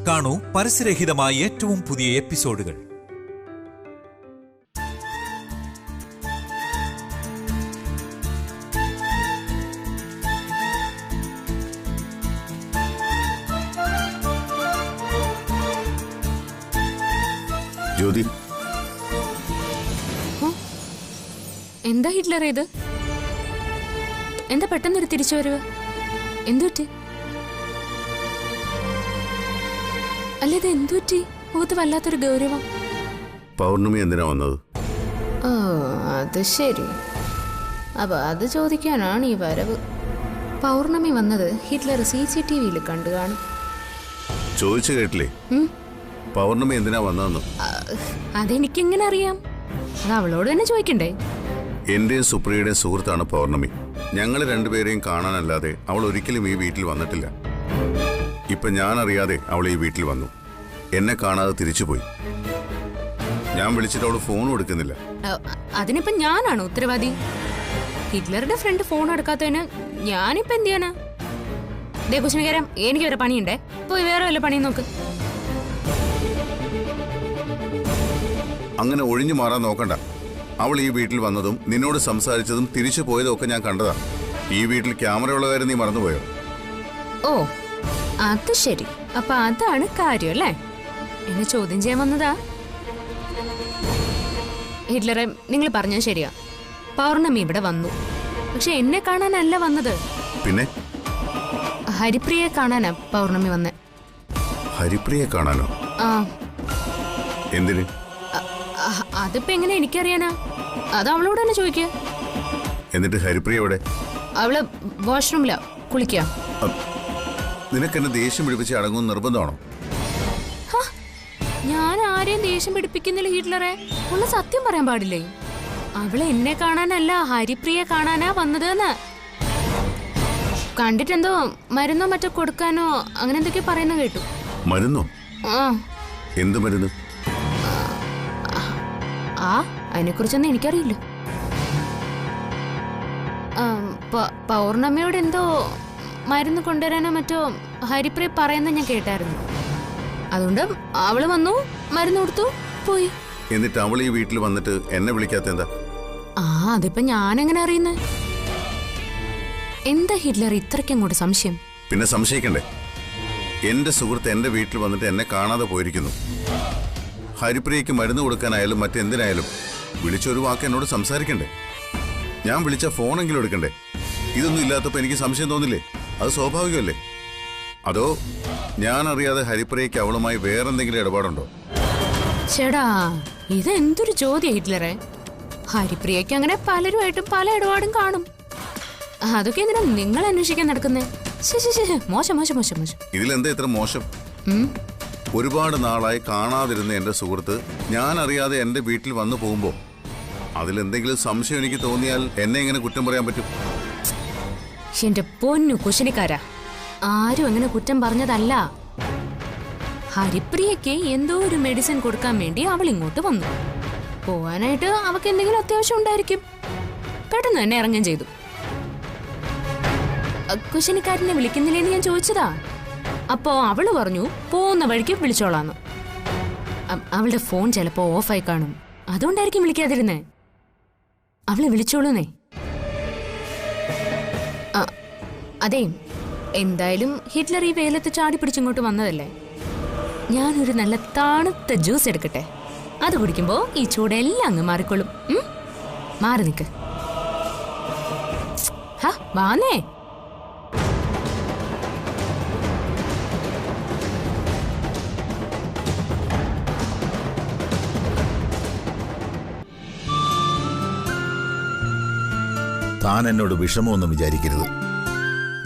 കാണൂ പരസ്യരഹിതമായ ഏറ്റവും പുതിയ എപ്പിസോഡുകൾ. ജ്യോതി, എന്താ ഹിറ്റ്ലർ ഇത്? എന്താ പെട്ടെന്നൊരു തിരിച്ചു വരവ്? എന്തുപറ്റി? അല്ലത് എന്തുപറ്റി? മുഖത്ത് വല്ലാത്തൊരു ഗൗരവം. പൗർണമി എന്തിനാ വന്നത്? ഓ, അത് ശരി. അപ്പൊ അത് ചോദിക്കാനാണ് ഈ വരവ്. പൗർണമി വന്നത് ഹിറ്റ്ലർ CCTV-യിൽ കണ്ടു കാണും. ചോദിച്ചു കേട്ടില്ലേ പൗർണമി എന്തിനാ വന്നതെന്ന്? അതെനിക്കെങ്ങനെ അറിയാം? അത് അവളോട് തന്നെ ചോദിക്കണ്ടേ? എന്റെയും സുപ്രിയയുടെയും സുഹൃത്താണ് പൗർണമി. ഞങ്ങൾ രണ്ടുപേരെയും കാണാനല്ലാതെ അവൾ ഒരിക്കലും ഈ വീട്ടിൽ വന്നിട്ടില്ല. ഇപ്പൊ ഞാൻ അറിയാതെ അവൾ ഈ വീട്ടിൽ വന്നു. എന്നെ കാണാതെ തിരിച്ചുപോയി. ഞാൻ വിളിച്ചിട്ട് അവൾ ഫോൺ എടുക്കുന്നില്ല. അതിനിപ്പോ ഞാനാണോ ഉത്തരവാദി? ഹിറ്റ്ലറുടെ ഫ്രണ്ട് ഫോൺ എടുക്കാത്തതിന് ഞാനിപ്പോ എന്ത് ചെയ്യാനാ? ദേ കുശിനികരം, എനിക്ക് വേറെ പണിയുണ്ടേ. പോയി വേറെ വല്ല പണിയും നോക്ക്. അങ്ങനെ ഒഴിഞ്ഞു മാറാൻ നോക്കണ്ട. അവൾ ഈ വീട്ടിൽ വന്നതും നിന്നോട് സംസാരിച്ചതും തിരിച്ചു പോയതും ഒക്കെ ഞാൻ കണ്ടതാ. ഈ വീട്ടിൽ ക്യാമറ ഉള്ള കാര്യം നീ മറന്നുപോയോ? ഓ, അത് ശരി. അപ്പൊ അതാണ് കാര്യം അല്ലേ? എന്നെ ചോദ്യം ചെയ്യാൻ വന്നതാ? ഹിറ്റ്ലറെ, നിങ്ങൾ പറഞ്ഞത് ശരിയാ. പൗർണമി ഇവിടെ വന്നു. പക്ഷെ എന്നെ കാണാനല്ല വന്നത്. പിന്നെ ഹരിപ്രിയെ കാണാനാ പൗർണമി വന്നേ. ഹരിപ്രിയെ കാണാനോ? ആ. എന്തിന്? അതിപ്പോ എങ്ങനെ എനിക്കറിയാനാ? അത് അവളോട് തന്നെ ചോദിക്കുക. എന്നിട്ട് ഹരിപ്രിയ എവിടെ? അവള് വാഷ്റൂമിലാ കുളിക്കുക. നിനക്കെന്നെ ദേഷ്യം പിടിപ്പിച്ച് അടങ്ങുന്ന നിർബന്ധമാണോ? ഞാൻ ആരെയും ദേഷ്യം പിടിപ്പിക്കുന്നില്ല ഹിറ്റ്ലറെ. ഉള്ള സത്യം പറയാൻ പാടില്ലേ? അവള് എന്നെ കാണാനല്ല ഹരിപ്രിയെ കാണാനാ വന്നതെന്ന്. കണ്ടിട്ടെന്തോ മരുന്നോ മറ്റോ കൊടുക്കാനോ അങ്ങനെ എന്തൊക്കെയോ പറയുന്ന കേട്ടു. മരുന്നോ? ആ. എന്ത് മരുന്ന്? അതിനെ കുറിച്ചൊന്നും എനിക്കറിയില്ല. പൗർണമിയോട് എന്തോ മരുന്ന് കൊണ്ടുവരാനോ മറ്റോ ഹരിപ്രിയ പറയുന്ന ഞാൻ കേട്ടായിരുന്നു. അതുകൊണ്ട് അവള് വന്നു, മരുന്ന് കൊടുത്തു, പോയി. എന്നിട്ട് അവൾ ഈ വീട്ടിൽ വന്നിട്ട് എന്നെ വിളിക്കാത്ത എന്താ? അതിപ്പോ ഞാനെങ്ങനെ അറിയുന്നേ? എന്താ ഹിറ്റ്ലർ ഇത്രയ്ക്ക് അങ്ങോട്ട് സംശയം? പിന്നെ സംശയിക്കണ്ടേ? എന്റെ സുഹൃത്ത് എന്റെ വീട്ടിൽ വന്നിട്ട് എന്നെ കാണാതെ പോയിരിക്കുന്നു. ഹരിപ്രിയയ്ക്ക് മരുന്ന് കൊടുക്കാനായാലും മറ്റെന്തിനായാലും വിളിച്ചൊരു വാക്ക് എന്നോട് സംസാരിക്കണ്ടേ? ഞാൻ വിളിച്ച ഫോണെങ്കിലും എടുക്കണ്ടേ? ഇതൊന്നും ഇല്ലാത്തപ്പോ എനിക്ക് സംശയം തോന്നില്ലേ? അത് സ്വാഭാവികമല്ലേ? അതോ ഞാൻ അറിയാതെ ഹരിപ്രിയയ്ക്ക് അവളുമായി വേറെന്തെങ്കിലും ഇടപാടുണ്ടോ? ചേടാ, ഇത് എന്തൊരു ചോദ്യം ഹിറ്റ്ലറെ. ഹരിപ്രിയയ്ക്ക് അങ്ങനെ പലരുമായിട്ടും പല ഇടപാടും കാണും. അതൊക്കെ എന്തിനാ നിങ്ങൾ അന്വേഷിക്കാൻ നടക്കുന്നേ? മോശം മോശം മോശം മോശം. ഇതിലെന്താ ഇത്ര മോശം? ഒരുപാട് നാളായി കാണാതിരുന്ന എന്റെ സുഹൃത്ത് ഞാൻ അറിയാതെ എന്റെ വീട്ടിൽ വന്നു പോകുമ്പോ അതിലെന്തെങ്കിലും സംശയം എനിക്ക് തോന്നിയാൽ എന്നെ എങ്ങനെ കുറ്റം പറയാൻ പറ്റും? എന്റെ പൊന്നു കുശിനിക്കാരാ, ആരും അങ്ങനെ കുറ്റം പറഞ്ഞതല്ല. ഹരിപ്രിയയ്ക്ക് എന്തോ ഒരു മെഡിസിൻ കൊടുക്കാൻ വേണ്ടി അവൾ ഇങ്ങോട്ട് വന്നു. പോവാനായിട്ട് അവക്ക് എന്തെങ്കിലും അത്യാവശ്യം ഉണ്ടായിരിക്കും. പെട്ടെന്ന് തന്നെ ഇറങ്ങുകയും ചെയ്തു. കുശിനിക്കാരനെ വിളിക്കുന്നില്ലേന്ന് ഞാൻ ചോദിച്ചതാ. അപ്പോ അവള് പറഞ്ഞു പോകുന്ന വഴിക്ക് വിളിച്ചോളാന്ന്. അവളുടെ ഫോൺ ചിലപ്പോ ഓഫായി കാണും, അതുകൊണ്ടായിരിക്കും വിളിക്കാതിരുന്നേ. അവള് വിളിച്ചോളൂന്നേ. അതെ, എന്തായാലും ഹിറ്റ്ലർ ഈ വെയിലത്ത് ചാടി പിടിച്ചിങ്ങോട്ട് വന്നതല്ലേ. ഞാനൊരു നല്ല തണുത്ത ജ്യൂസ് എടുക്കട്ടെ. അത് കുടിക്കുമ്പോ ഈ ചൂടെല്ലാം അങ്ങ് മാറിക്കൊള്ളും. മാറി നിക്ക്. വാന്നേ. താൻ എന്നോട് വിഷമമൊന്നും വിചാരിക്കരുത്.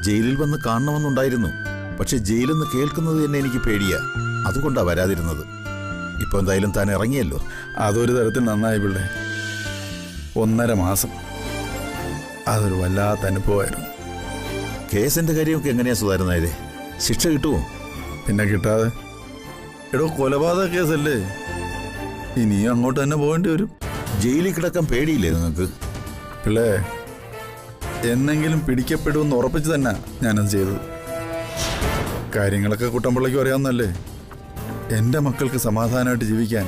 ജയിലിൽ വന്ന് കാണണമെന്നുണ്ടായിരുന്നു. പക്ഷെ ജയിലെന്ന് കേൾക്കുന്നത് തന്നെ എനിക്ക് പേടിയാ. അതുകൊണ്ടാ വരാതിരുന്നത്. ഇപ്പൊ എന്തായാലും താൻ ഇറങ്ങിയല്ലോ, അതൊരു തരത്തിൽ നന്നായി പിള്ളേ. 1.5 മാസം അതൊരു വല്ലാത്ത അനുഭവമായിരുന്നു. കേസിന്റെ കാര്യമൊക്കെ എങ്ങനെയാ സുധാരനായരെ? ശിക്ഷ കിട്ടുമോ? പിന്നെ കിട്ടാതെ. എടോ, കൊലപാതക കേസല്ലേ, ഇനിയും അങ്ങോട്ട് തന്നെ പോകേണ്ടി വരും. ജയിലിൽ കിടക്കാൻ പേടിയില്ലേ നിങ്ങൾക്ക്? പിള്ളേ, എന്നെങ്കിലും പിടിക്കപ്പെടുമെന്ന് ഉറപ്പിച്ച് തന്നെ ഞാനത് ചെയ്തത്. കാര്യങ്ങളൊക്കെ കുട്ടമ്പിള്ളയ്ക്കും അറിയാവുന്നല്ലേ. എൻ്റെ മക്കൾക്ക് സമാധാനമായിട്ട് ജീവിക്കാൻ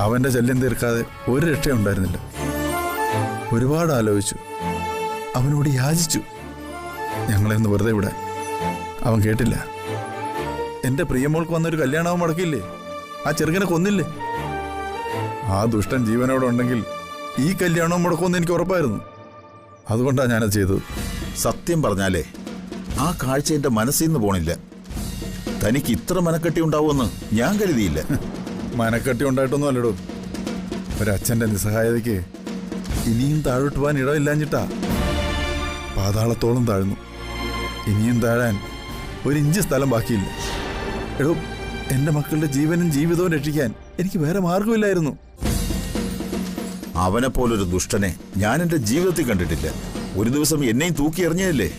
അവൻ്റെ ശല്യം തീർക്കാതെ ഒരു രക്ഷയുണ്ടായിരുന്നില്ല. ഒരുപാട് ആലോചിച്ചു, അവനോട് യാചിച്ചു ഞങ്ങളെ ഒന്ന് വെറുതെ വിടാൻ. അവൻ കേട്ടില്ല. എൻ്റെ പ്രിയമോൾക്ക് വന്നൊരു കല്യാണവും മുടക്കില്ലേ, ആ ചെറുക്കനെ കൊന്നില്ലേ. ആ ദുഷ്ടൻ ജീവനോടെ ഉണ്ടെങ്കിൽ ഈ കല്യാണവും മുടക്കുമെന്ന് എനിക്ക് ഉറപ്പായിരുന്നു. അതുകൊണ്ടാണ് ഞാനത് ചെയ്തത്. സത്യം പറഞ്ഞാലേ ആ കാഴ്ച എൻ്റെ മനസ്സിൽ നിന്ന് പോണില്ല. തനിക്ക് ഇത്ര മനക്കെട്ടി ഉണ്ടാവുമെന്ന് ഞാൻ കരുതിയില്ല. മനക്കെട്ടി ഉണ്ടായിട്ടൊന്നും അല്ലടോ. ഒരച്ഛൻ്റെ നിസ്സഹായതയ്ക്ക് ഇനിയും താഴോട്ട് പോകാൻ ഇടമില്ലാഞ്ഞിട്ടാ. പാതാളത്തോളം താഴ്ന്നു. ഇനിയും താഴാൻ ഒരു ഇഞ്ച് സ്ഥലം ബാക്കിയില്ല. എടോ, എൻ്റെ മക്കളുടെ ജീവനും ജീവിതവും രക്ഷിക്കാൻ എനിക്ക് വേറെ മാർഗമില്ലായിരുന്നു. അവനെപ്പോലൊരു ദുഷ്ടനെ ഞാൻ എൻ്റെ ജീവിതത്തിൽ കണ്ടിട്ടില്ല. ഒരു ദിവസം എന്നെയും തൂക്കി എറിഞ്ഞതല്ലേ.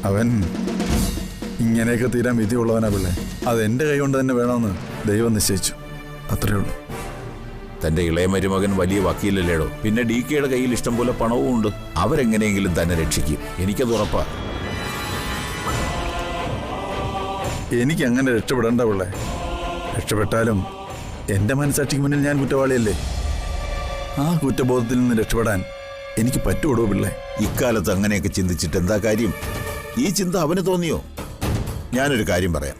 അവൻ ഇങ്ങനെയൊക്കെ തീരാൻ വിധിയുള്ളവനാ പിള്ളേ. അത് എൻ്റെ കൈ കൊണ്ട് തന്നെ വേണമെന്ന് ദൈവം നിശ്ചയിച്ചു, അത്രയേ ഉള്ളൂ. തന്റെ ഇളയ മരുമകൻ വലിയ വക്കീലല്ലേടോ. പിന്നെ DKയുടെ കയ്യിൽ ഇഷ്ടം പോലെ പണവും ഉണ്ട്. അവരെങ്ങനെയെങ്കിലും തന്നെ രക്ഷിക്കും, എനിക്കത് ഉറപ്പാ. എനിക്ക് അങ്ങനെ രക്ഷപ്പെടേണ്ട പിള്ളേ. രക്ഷപ്പെട്ടാലും എൻ്റെ മനസ്സാക്ഷിക്ക് മുന്നിൽ ഞാൻ കുറ്റവാളിയല്ലേ. ആ കുറ്റബോധത്തിൽ നിന്ന് രക്ഷപ്പെടാൻ എനിക്ക് പറ്റുവിടോ പിള്ളേ. ഇക്കാലത്ത് അങ്ങനെയൊക്കെ ചിന്തിച്ചിട്ട് എന്താ കാര്യം? ഈ ചിന്ത അവന് തോന്നിയോ? ഞാനൊരു കാര്യം പറയാം.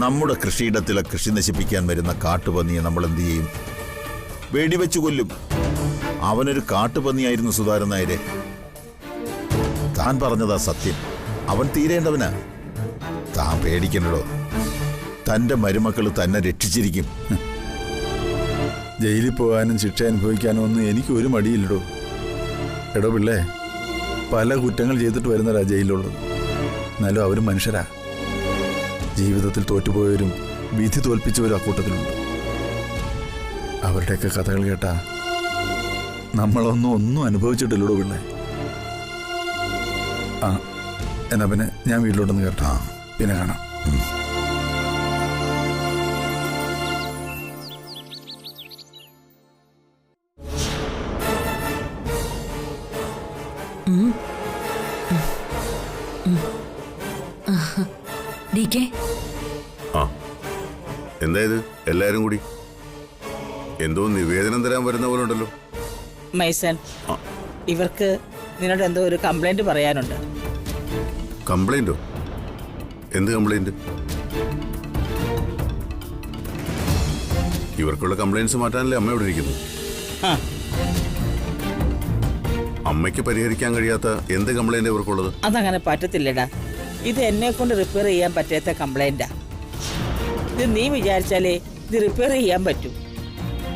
നമ്മുടെ കൃഷിയിടത്തിലെ കൃഷി നശിപ്പിക്കാൻ വരുന്ന കാട്ടുപന്നിയെ നമ്മൾ എന്ത് ചെയ്യും? വെടിവെച്ചു കൊല്ലും. അവനൊരു കാട്ടുപന്നിയായിരുന്നു സുധാകരൻ നായരെ. താൻ പറഞ്ഞതാ സത്യം. അവൻ തീരേണ്ടവനാ. താൻ പേടിക്കണ്ടോ. തന്റെ മരുമക്കൾ തന്നെ രക്ഷിച്ചിരിക്കും. ജയിലിൽ പോകാനും ശിക്ഷ അനുഭവിക്കാനും ഒന്നും എനിക്ക് ഒരു മടിയില്ലടോ. എടോ പിള്ളേ, പല കുറ്റങ്ങൾ ചെയ്തിട്ട് വരുന്നവരാ ജയിലിലുള്ളത്. എന്നാലും അവരും മനുഷ്യരാ. ജീവിതത്തിൽ തോറ്റുപോയവരും വിധി തോൽപ്പിച്ചവരും അക്കൂട്ടത്തിലുണ്ട്. അവരുടെയൊക്കെ കഥകൾ കേട്ടാ നമ്മളൊന്നും അനുഭവിച്ചിട്ടില്ലടോ പിള്ളേ. ആ, എന്നാ പിന്നെ ഞാൻ വീട്ടിലോട്ടൊന്ന് കേട്ടാ, പിന്നെ കാണാം. DK, ആ, എന്തായത് എല്ലാരും കൂടി എന്തോ നിവേദനം തരാൻ വരുന്ന പോലെ ഉണ്ടല്ലോ. മൈസൻ, ഇവർക്ക് നിന്നോട് എന്തോ ഒരു കംപ്ലൈന്റ് പറയാനുണ്ട്. കംപ്ലൈന്റോ? എന്ത് കംപ്ലൈന്റ്? ഇവർക്കുള്ള കംപ്ലൈന്റ്സ് മാറ്റാനല്ലേ അമ്മ ഇവിടെ ഇരിക്കുന്നു. ആ, അമ്മയ്ക്ക് പരിഹരിക്കാൻ കഴിയാത്ത എന്ത് കംപ്ലൈന്റ് ഇവർക്കുള്ളത്? അതങ്ങനെ പറ്റത്തില്ലടാ. ഇത് എന്നെ കൊണ്ട് റിപ്പയർ ചെയ്യാൻ പറ്റാത്ത കംപ്ലൈന്റാ. ഇത് നീ വിചാരിച്ചാലേ ഇത് റിപ്പയർ ചെയ്യാൻ പറ്റൂ.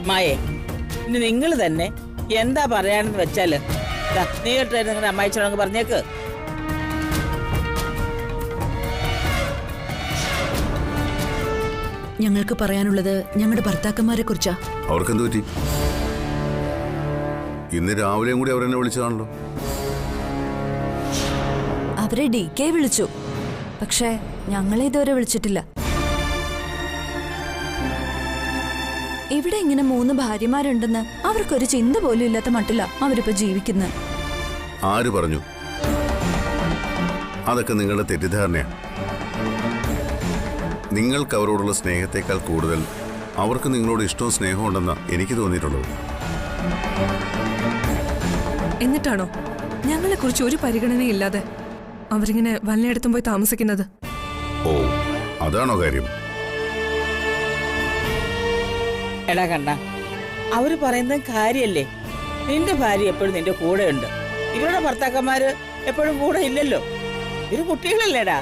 മായേ, ഇനി നിങ്ങൾ തന്നെ എന്താ പറയാനെന്ന് വെച്ചാല് നേരിട്ട് നിങ്ങളുടെ അമ്മായിച്ചോടങ്ങ് പറഞ്ഞേക്ക്. ഞങ്ങൾക്ക് പറയാനുള്ളത് ഞങ്ങളുടെ ഭർത്താക്കന്മാരെ കുറിച്ചാ. അവർക്കെന്ത് പറ്റി? ഇന്ന് രാവിലെയും കൂടി അവരെന്നെ വിളിച്ചതാണല്ലോ. അവരെ DK വിളിച്ചു, പക്ഷേ ഞങ്ങളെ ഇതുവരെ വിളിച്ചിട്ടില്ല. ഇവിടെ ഇങ്ങനെ 3 ഭാര്യമാരുണ്ടെന്ന് അവർക്കൊരു ചിന്ത പോലും ഇല്ലാത്ത മട്ടില്ല അവരിപ്പോ ജീവിക്കുന്നത്. ആര് പറഞ്ഞു? അതൊക്കെ നിങ്ങളുടെ തെറ്റിദ്ധാരണയാണ്. നിങ്ങൾക്ക് അവരോടുള്ള സ്നേഹത്തെക്കാൾ കൂടുതൽ അവർക്ക് നിങ്ങളോട് ഇഷ്ടവും സ്നേഹവും ഉണ്ടെന്നാ എനിക്ക് തോന്നിയിട്ടുള്ളത്. എന്നിട്ടാണോ ഞങ്ങളെ കുറിച്ച് ഒരു പരിഗണനയില്ലാതെ അവരിങ്ങനെ വല്ലയിടത്തും പോയി താമസിക്കുന്നത്? ഓ, അതാണോ കാര്യം? എടാ കണ്ട, അവര് പറയുന്നത് കാര്യല്ലേ. നിന്റെ ഭാര്യ എപ്പോഴും നിന്റെ കൂടെ ഉണ്ട്. ഇവരുടെ ഭർത്താക്കന്മാര് എപ്പോഴും കൂടെ ഇല്ലല്ലോ. ഇവര് കുട്ടികളല്ലേടാ.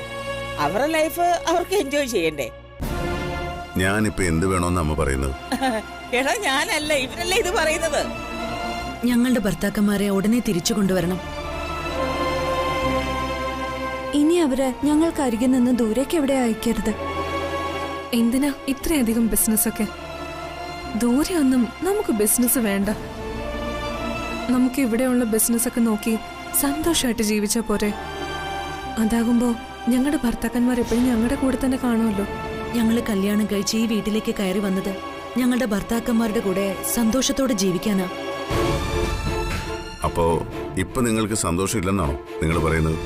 അവരുടെ ലൈഫ് അവർക്ക് എൻജോയ് ചെയ്യണ്ടേ. ഞാനിപ്പോ എന്ത് വേണോന്ന് അമ്മ പറയുന്നത്? എടാ ഞാനല്ല, ഇവരല്ലേ ഇത് പറയുന്നത്. ഞങ്ങളുടെ ഭർത്താക്കന്മാരെ ഉടനെ തിരിച്ചു കൊണ്ടുവരണം. ഇനി അവരെ ഞങ്ങൾക്ക് അരികിൽ നിന്ന് ദൂരേക്ക് എവിടെ അയക്കരുത്. എന്തിനാ ഇത്രയധികം ബിസിനസ്സൊക്കെ? ദൂരെ ഒന്നും നമുക്ക് ബിസിനസ് വേണ്ട. നമുക്ക് ഇവിടെയുള്ള ബിസിനസ്സൊക്കെ നോക്കി സന്തോഷമായിട്ട് ജീവിച്ചാ പോരെ. അതാകുമ്പോ ഞങ്ങളുടെ ഭർത്താക്കന്മാർ എപ്പോഴും ഞങ്ങളുടെ കൂടെ തന്നെ കാണുമല്ലോ. ഞങ്ങള് കല്യാണം കഴിച്ച് ഈ വീട്ടിലേക്ക് കയറി വന്നത് ഞങ്ങളുടെ ഭർത്താക്കന്മാരുടെ കൂടെ സന്തോഷത്തോടെ ജീവിക്കാനാ. അപ്പോ ഇപ്പൊ നിങ്ങൾക്ക് സന്തോഷമില്ലെന്നാണോ നിങ്ങൾ പറയുന്നത്?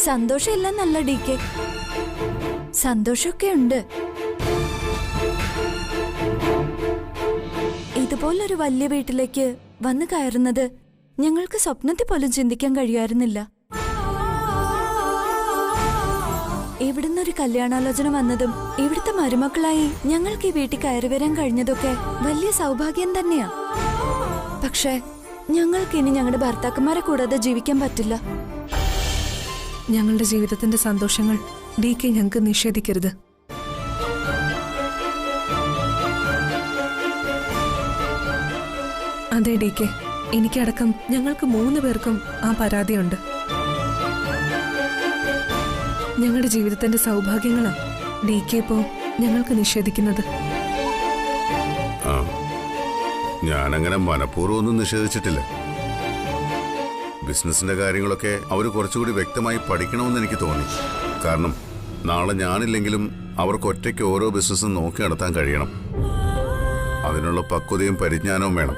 സന്തോഷമില്ലെന്നല്ല DK, സന്തോഷമൊക്കെ ഉണ്ട്. ഇതുപോലൊരു വലിയ വീട്ടിലേക്ക് വന്നു കയറുന്നത് ഞങ്ങൾക്ക് സ്വപ്നത്തിൽ പോലും ചിന്തിക്കാൻ കഴിയായിരുന്നില്ല. ഇവിടുന്ന് ഒരു കല്യാണാലോചന വന്നതും ഇവിടുത്തെ മരുമക്കളായി ഞങ്ങൾക്ക് ഈ വീട്ടിൽ കയറി വരാൻ കഴിഞ്ഞതൊക്കെ വലിയ സൗഭാഗ്യം തന്നെയാ. പക്ഷേ ഞങ്ങൾക്ക് ഇനി ഞങ്ങളുടെ ഭർത്താക്കന്മാരെ കൂടാതെ ജീവിക്കാൻ പറ്റില്ല. ഞങ്ങളുടെ ജീവിതത്തിന്റെ സന്തോഷങ്ങൾ DK ഞങ്ങൾക്ക് നിഷേധിക്കരുത്. അതെ DK, എനിക്കടക്കം ഞങ്ങൾക്ക് 3 പേർക്കും ആ പരാതിയുണ്ട്. ഞങ്ങളുടെ ജീവിതത്തിന്റെ സൗഭാഗ്യങ്ങളാ DK ഇപ്പോ ഞങ്ങൾക്ക് നിഷേധിക്കുന്നത്. ഞാനങ്ങനെ മനഃപൂർവ്വം ഒന്നും നിഷേധിച്ചിട്ടില്ല. ബിസിനസിന്റെ കാര്യങ്ങളൊക്കെ അവർ കുറച്ചുകൂടി വ്യക്തമായി പഠിക്കണമെന്ന് എനിക്ക് തോന്നി. കാരണം നാളെ ഞാനില്ലെങ്കിലും അവർക്ക് ഒറ്റയ്ക്ക് ഓരോ ബിസിനസ്സും നോക്കി നടത്താൻ കഴിയണം. അതിനുള്ള പക്വതയും പരിജ്ഞാനവും വേണം.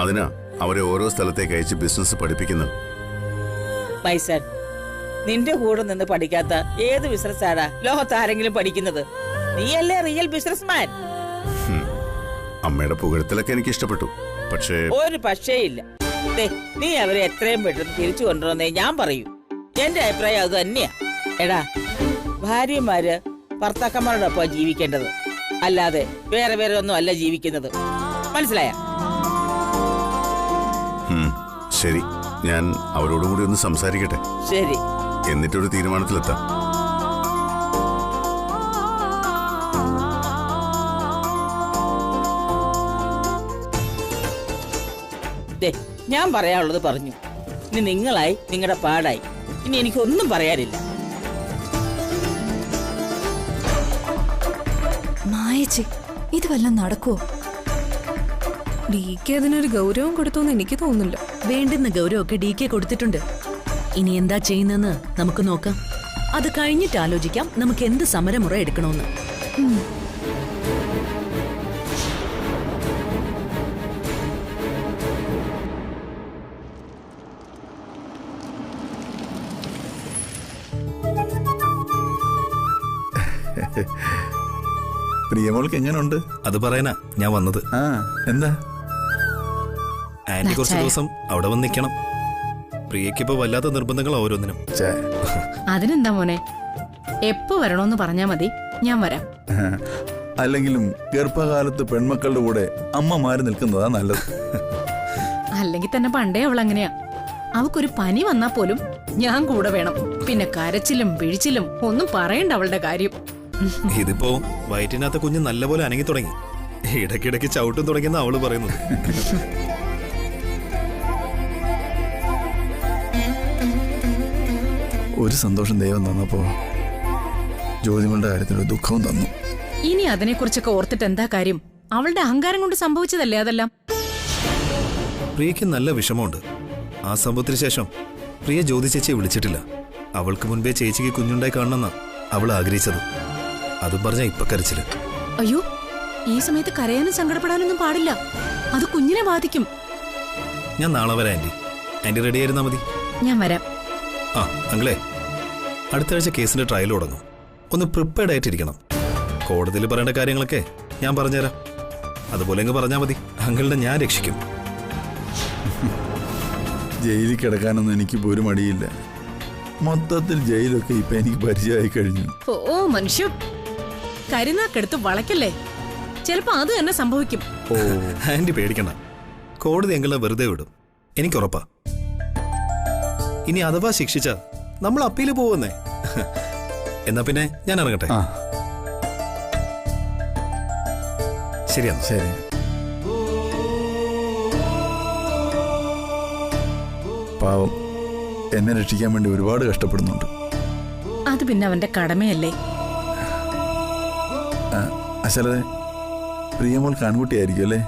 അതിനാ അവരെ ഓരോ സ്ഥലത്തേക്ക് അയച്ച് ബിസിനസ് പഠിപ്പിക്കുന്നത്. പൈസൻ, നിന്റെ കൂടെ നിന്ന് പഠിക്കാത്ത ഏത് ബിസിനസ്സാണ് ലോകത്ത് ആരെങ്കിലും പഠിക്കുന്നത്? നീയല്ലേ റിയൽ ബിസിനസ്മാൻ. അമ്മയുടെ പുകഴ്ത്തലൊക്കെ എനിക്ക് ഇഷ്ടപ്പെട്ടു. പക്ഷേ ഒരു പക്ഷേയില്ല. നീ അവരെ എത്രയും പെട്ടെന്ന് തിരിച്ചു കൊണ്ടുവന്നേ ഞാൻ പറയൂ. എന്റെ അഭിപ്രായം അത് തന്നെയാ. എടാ, ഭാര്യമാര് ഭർത്താക്കന്മാരോടൊപ്പം ജീവിക്കേണ്ടത്, അല്ലാതെ വേറെ വേറെ ഒന്നും അല്ല ജീവിക്കുന്നത്. മനസ്സിലായ? ശരി, ഞാൻ അവരോടും കൂടി ഒന്ന് സംസാരിക്കട്ടെ. ശരി, എന്നിട്ടൊരു തീരുമാനത്തിലെത്താം. ഞാൻ പറയാനുള്ളത് പറഞ്ഞു. ഇനി നിങ്ങളായി നിങ്ങളുടെ പാടായി. ഇനി എനിക്കൊന്നും പറയാനില്ല. മായച്ചി, ഇത് വല്ലതും നടക്കുവോ? DK അതിനൊരു ഗൗരവം കൊടുത്തോന്ന് എനിക്ക് തോന്നുന്നില്ല. വേണ്ടുന്ന ഗൗരവമൊക്കെ DK കൊടുത്തിട്ടുണ്ട്. ഇനി എന്താ ചെയ്യുന്നെന്ന് നമുക്ക് നോക്കാം. അത് കഴിഞ്ഞിട്ട് ആലോചിക്കാം നമുക്ക് എന്ത് സമരമുറ എടുക്കണമെന്ന്. പ്രിയമോൾക്ക് എങ്ങനെയുണ്ട്? അത് പറയാനാ ഞാൻ വന്നത്. എന്താ? ആന്റി കുറച്ച് ദിവസം അവിടെ വന്ന് നിൽക്കണം. പ്രിയക്കിപ്പോ വല്ലാത്ത നിർബന്ധങ്ങൾ ഓരോന്നിനും. അതിനെന്താ മോനെ, എപ്പോ വരണോന്ന് പറഞ്ഞാ മതി, ഞാൻ വരാം. അല്ലെങ്കിലും ഗർഭകാലത്ത് പെൺമക്കളുടെ കൂടെ അമ്മമാര് നിൽക്കുന്നതാ നല്ലത്. അല്ലെങ്കിൽ തന്നെ പണ്ടേ അവൾ അങ്ങനെയാ. അവക്കൊരു പനി വന്നാ പോലും ഞാൻ കൂടെ വേണം. പിന്നെ കരച്ചിലും പിഴിച്ചിലും ഒന്നും പറയണ്ട അവളുടെ കാര്യം. ഇതിപ്പോ വയറ്റിനകത്ത് കുഞ്ഞ് നല്ലപോലെ അനങ്ങി തുടങ്ങി. ഇടയ്ക്കിടയ്ക്ക് ചവിട്ടും തുടങ്ങിയെന്ന് അവള് പറയുന്നത്. ഒരു സന്തോഷം ദൈവം തന്നപ്പോ ജ്യോതിമളുടെ കാര്യത്തിൽ ഒരു ദുഃഖവും തന്നു. ഇനി അതിനെക്കുറിച്ചൊക്കെ ഓർത്തിട്ട് എന്താ കാര്യം? അവളുടെ അഹങ്കാരം കൊണ്ട് സംഭവിച്ചതല്ലേ അതെല്ലാം. പ്രിയക്ക് നല്ല വിഷമമുണ്ട്. ആ സംഭവത്തിന് ശേഷം പ്രിയ ജ്യോതി ചേച്ചിയെ വിളിച്ചിട്ടില്ല. അവൾക്ക് മുൻപേ ചേച്ചിക്ക് കുഞ്ഞുണ്ടായി കാണണമെന്നാ അവൾ ആഗ്രഹിച്ചത്. അതും പറഞ്ഞ ഇപ്പൊ കരച്ചില്. അയ്യോ, ഈ സമയത്ത് കരയാനും സങ്കടപ്പെടാനൊന്നും പാടില്ല. അത് കുഞ്ഞിനെ ബാധിക്കും. ഞാൻ നാളെ വരാം ആന്റി. ആന്റി റെഡി ആയിരുന്നാ മതി. ഞാൻ വരാം. ആ അങ്ങളെ, അടുത്ത ആഴ്ച കേസിന്റെ ട്രയൽ തുടങ്ങും. ഒന്ന് പ്രിപ്പയർഡ് ആയിട്ടിരിക്കണം. കോടതിയിൽ പറയേണ്ട കാര്യങ്ങളൊക്കെ ഞാൻ പറഞ്ഞുതരാം. അതുപോലെ അങ്ങ് പറഞ്ഞാൽ മതി. അങ്ങളുടെ ഞാൻ രക്ഷിക്കും. ജയിലിൽ കിടക്കാനൊന്നും എനിക്കിപ്പോ ഒരു മടിയില്ല. മൊത്തത്തിൽ ജയിലൊക്കെ ഇപ്പൊ എനിക്ക് പരിചയമായി കഴിഞ്ഞു. ഓ മനുഷ്യ, കരുനാക്കെടുത്ത് വളയ്ക്കല്ലേ. ചിലപ്പോ അത് തന്നെ സംഭവിക്കും. ഓ ആന്റി പേടിക്കണ്ട. കോടതി എങ്ങളെ വെറുതെ വിടും, എനിക്കുറപ്പാ. ഇനി അഥവാ ശിക്ഷിച്ച നമ്മൾ അപ്പീല് പോവുന്നേ. എന്നാ പിന്നെ ഞാൻ ഇറങ്ങട്ടെ. ശരിയാണ്. ശരി. പാവം, എന്നെ രക്ഷിക്കാൻ വേണ്ടി ഒരുപാട് കഷ്ടപ്പെടുന്നുണ്ട്. അത് പിന്നെ അവന്റെ കടമയല്ലേ. അശലതെ, പ്രിയമോൾക്ക് ആൺകുട്ടിയായിരിക്കും അല്ലേ?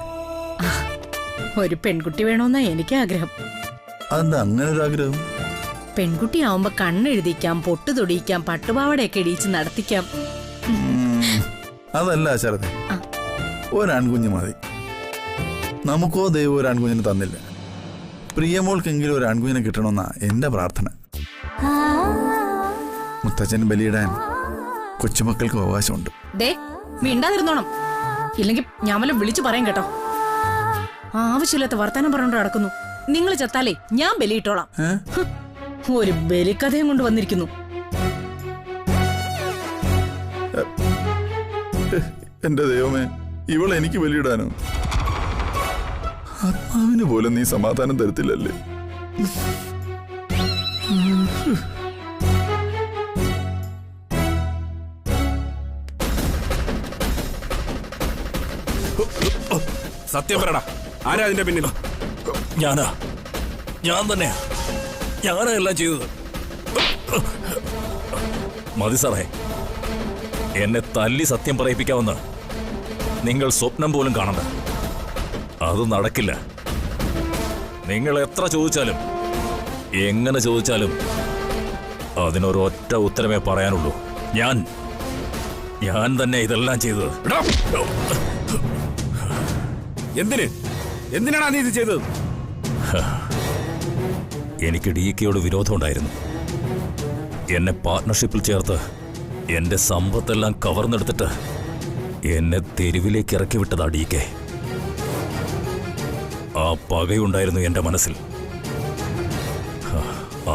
ഒരു പെൺകുട്ടി വേണമെന്നാ എനിക്ക് ആഗ്രഹം. അതെന്താ അങ്ങനെ ഒരു ആഗ്രഹം? പെൺകുട്ടിയാവുമ്പോ കണ്ണെഴുതിക്കാം, പൊട്ടു തൊടിയിക്കാം, പട്ടുപാവടയൊക്കെ ഇടിയിച്ച് നടത്തിക്കാം. അതല്ല അശലതെ, ഒരാൺകുഞ്ഞ് മതി. നമുക്കോ ദൈവം ഒരു ആൺകുഞ്ഞിനെ തന്നില്ല. പ്രിയമോൾക്കെങ്കിലും ഒരു ആൺകുഞ്ഞിനെ കിട്ടണമെന്നാ എന്റെ പ്രാർത്ഥന. മുത്തച്ഛൻ ബലിയിടാൻ കൊച്ചുമക്കൾക്കും അവകാശമുണ്ട്. ദേ മിണ്ടാതിരുന്നോണം, ഇല്ലെങ്കിൽ ഞാൻ വല്ല വിളിച്ചു പറയാൻ കേട്ടോ. ആവശ്യമില്ലാത്ത വർത്താനം പറഞ്ഞോണ്ട് നടക്കുന്നു. നിങ്ങൾ ചത്താലേ ഞാൻ ബലിയിട്ടോളാം. ഒരു ബലിക്കഥയും കൊണ്ട് വന്നിരിക്കുന്നു. എന്റെ ദൈവമേ, ഇവളെ എനിക്ക് ബലിയിടാനോ? ആത്മാവിന് പോലും നീ സമാധാനം തരത്തില്ലല്ലേ? സത്യം പറയടാ, ആരാ അതിന്റെ പിന്നിൽ? ഞാനാ, ഞാൻ തന്നെയാ, ഞാനാ എല്ലാം ചെയ്തത്. മതി സാറേ, എന്നെ തല്ലി സത്യം പറയിപ്പിക്കാമെന്ന് നിങ്ങൾ സ്വപ്നം പോലും കാണണ്ട. അത് നടക്കില്ല. നിങ്ങൾ എത്ര ചോദിച്ചാലും എങ്ങനെ ചോദിച്ചാലും അതിനൊരൊറ്റ ഉത്തരമേ പറയാനുള്ളൂ. ഞാൻ തന്നെ ഇതെല്ലാം ചെയ്തത്. എന്തിനാണ് നീ ഇത് ചെയ്തത്? എനിക്ക് DKയോട് വിരോധമുണ്ടായിരുന്നു. എന്നെ പാർട്ട്ണർഷിപ്പിൽ ചേർത്ത് എന്റെ സമ്പത്തെല്ലാം കവർന്നെടുത്തിട്ട് എന്നെ തെരുവിലേക്ക് ഇറക്കി വിട്ടതാ DK. ആ പകയുണ്ടായിരുന്നു എന്റെ മനസ്സിൽ.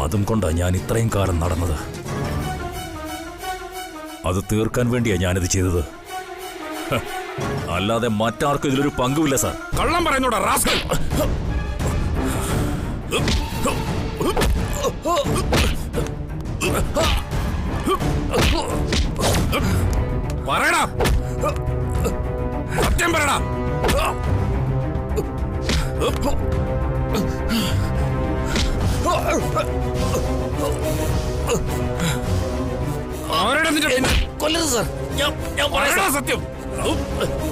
അതും കൊണ്ടാ ഞാൻ ഇത്രയും കാലം നടന്നത്. അത് തീർക്കാൻ വേണ്ടിയാ ഞാനിത് ചെയ്തത്. അല്ലാതെ മറ്റാർക്കും ഇതിലൊരു പങ്കുമില്ല സാർ. കള്ളം പറയുന്നോടാ റാസ്കൽ. പറയടാ, സത്യം പറയടാ. കൊല്ലരുത് സാർ, ഞാൻ പറയാം സത്യം.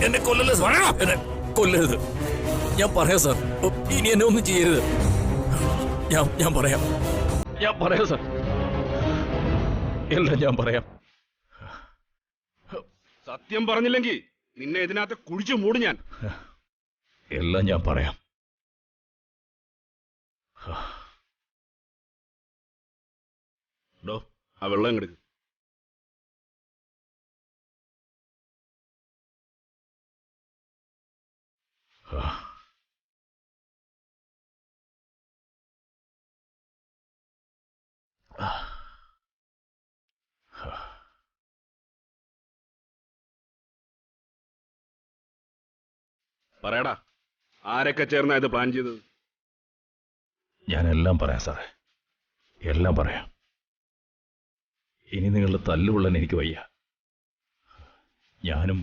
എന്നെ കൊല്ലരുത് സാർ, എന്നെ കൊല്ലരുത്. ഞാൻ പറയാം സാർ, ഇനി എന്നെ ഒന്നും ചെയ്യരുത്. ഞാൻ പറയാം സാർ, എല്ലാം ഞാൻ പറയാം. സത്യം പറഞ്ഞില്ലെങ്കിൽ നിന്നെ ഇതിനകത്ത് കുഴിച്ചു മൂടും ഞാൻ. എല്ലാം ഞാൻ പറയാം. ആ വെള്ളം എടുക്ക്. പറയടാ, ആരൊക്കെ ചേർന്നാ ഇത് പ്ലാൻ ചെയ്തത്? ഞാൻ എല്ലാം പറയാം സാറേ, എല്ലാം പറയാം. ഇനി നിങ്ങളുടെ തല്ലുകൊള്ളാൻ എനിക്ക് വയ്യ. ഞാനും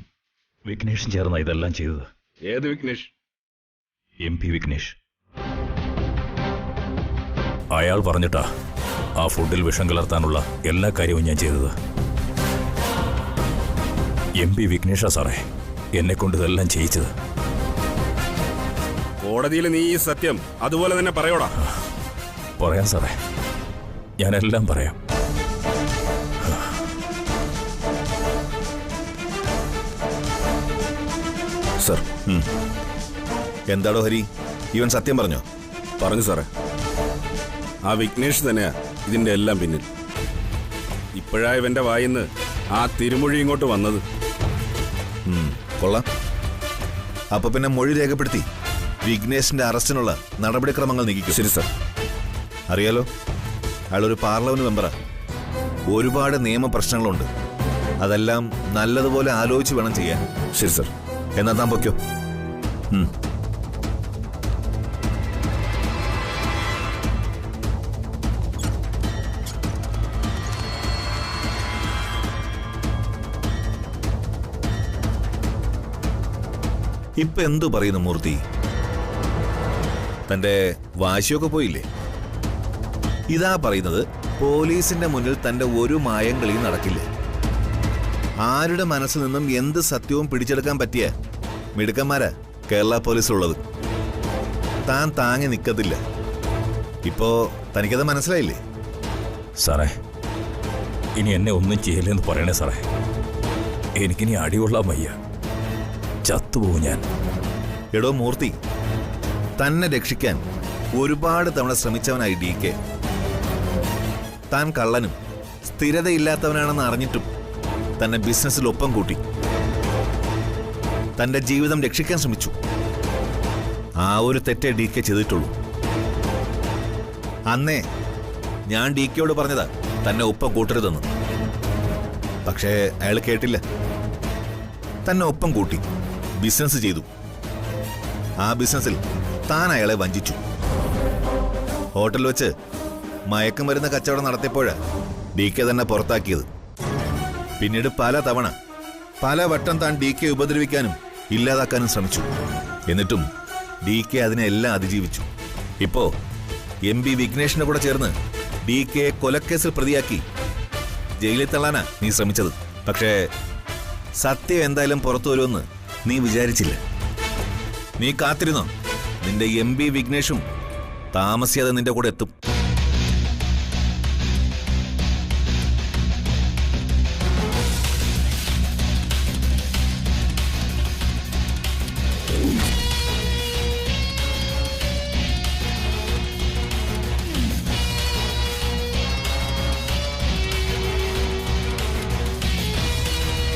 വിഘ്നേഷും ചേർന്നാ ഇതെല്ലാം ചെയ്തത്. ഏത് വിഘ്നേഷ്? MP വിഘ്നേഷ്. അയാൾ പറഞ്ഞിട്ടാ ആ ഫുഡിൽ വിഷം കലർത്താനുള്ള എല്ലാ കാര്യവും ഞാൻ ചെയ്തത്. MP വിഘ്നേഷാ സാറേ എന്നെ കൊണ്ട് ഇതെല്ലാം ചെയ്യിച്ചത്. കോടതിയിൽ നീ ഈ സത്യം അതുപോലെ തന്നെ പറയോടാ? പറയാം സാറേ, ഞാനെല്ലാം പറയാം. സർ, എന്താടോ ഹരി, ഇവൻ സത്യം പറഞ്ഞോ? പറഞ്ഞു സാറേ, ആ വിഘ്നേഷ് തന്നെയാ ഇതിന്റെ എല്ലാം പിന്നിൽ. ഇപ്പോഴാ ഇവന്റെ വായിന്ന് ആ തിരുമൊഴി ഇങ്ങോട്ട് വന്നത്. കൊള്ളാം. അപ്പൊ പിന്നെ മൊഴി രേഖപ്പെടുത്തി വിഘ്നേഷിന്റെ അറസ്റ്റിനുള്ള നടപടിക്രമങ്ങൾ നീക്കിക്കും. ശരി സർ. അറിയാലോ, അയാളൊരു പാർലമെന്റ് മെമ്പറാ. ഒരുപാട് നിയമപ്രശ്നങ്ങളുണ്ട്. അതെല്ലാം നല്ലതുപോലെ ആലോചിച്ച് വേണം ചെയ്യാൻ. ശരി സർ. എന്നാ താൻ പൊയ്ക്കോ. ഇപ്പൊ എന്തു പറയുന്നു മൂർത്തി? തന്റെ വാശിയൊക്കെ പോയില്ലേ? ഇതാ പറയുന്നത്, പോലീസിന്റെ മുന്നിൽ തന്റെ ഒരു മായങ്കളിയും നടക്കില്ല. ആരുടെ മനസ്സിൽ നിന്നും എന്ത് സത്യവും പിടിച്ചെടുക്കാൻ പറ്റിയ മിടുക്കന്മാരാ കേരള പോലീസിലുള്ളത്. താൻ താങ്ങി നിൽക്കത്തില്ല. ഇപ്പോ തനിക്കത് മനസ്സിലായില്ലേ? സാറേ, ഇനി എന്നെ ഒന്നും ചെയ്യില്ലെന്ന് പറയണേ സാറേ. എനിക്കിനി അടികൊള്ളാൻ വയ്യ, ചത്തുപോകും ഞാൻ. എടോ മൂർത്തി, തന്നെ രക്ഷിക്കാൻ ഒരുപാട് തവണ ശ്രമിച്ചവനായി DK. താൻ കള്ളനും സ്ഥിരതയില്ലാത്തവനാണെന്ന് അറിഞ്ഞിട്ടും തന്നെ ബിസിനസ്സിൽ ഒപ്പം കൂട്ടി, തന്റെ ജീവിതം രക്ഷിക്കാൻ ശ്രമിച്ചു. ആ ഒരു തെറ്റേ ഡി കെ ചെയ്തിട്ടുള്ളൂ. അന്നേ ഞാൻ ഡി കെയോട് പറഞ്ഞതാ തന്നെ ഒപ്പം കൂട്ടരുതെന്ന്. പക്ഷേ അയാൾ കേട്ടില്ല. തന്നെ ഒപ്പം കൂട്ടി ബിസിനസ് ചെയ്തു. ആ ബിസിനസ്സിൽ താൻ അയാളെ വഞ്ചിച്ചു. ഹോട്ടൽ വെച്ച് മയക്കുമരുന്ന് കച്ചവടം നടത്തിയപ്പോഴാ ഡി കെ തന്നെ പുറത്താക്കിയത്. പിന്നീട് പല വട്ടം താൻ ഡി കെ ഉപദ്രവിക്കാനും ഇല്ലാതാക്കാനും ശ്രമിച്ചു. എന്നിട്ടും ഡി കെ അതിനെല്ലാം അതിജീവിച്ചു. ഇപ്പോ MP വിഘ്നേഷിന്റെ കൂടെ ചേർന്ന് ഡി കെ കൊലക്കേസിൽ പ്രതിയാക്കി ജയിലിൽ തള്ളാനാ നീ ശ്രമിച്ചത്. പക്ഷേ സത്യം എന്തായാലും പുറത്തു വരുമെന്ന് നീ വിചാരിച്ചില്ല. നീ കാത്തിരുന്നോ? നിന്റെ MP വിഘ്നേഷും താമസിയാതെ നിന്റെ കൂടെ എത്തും.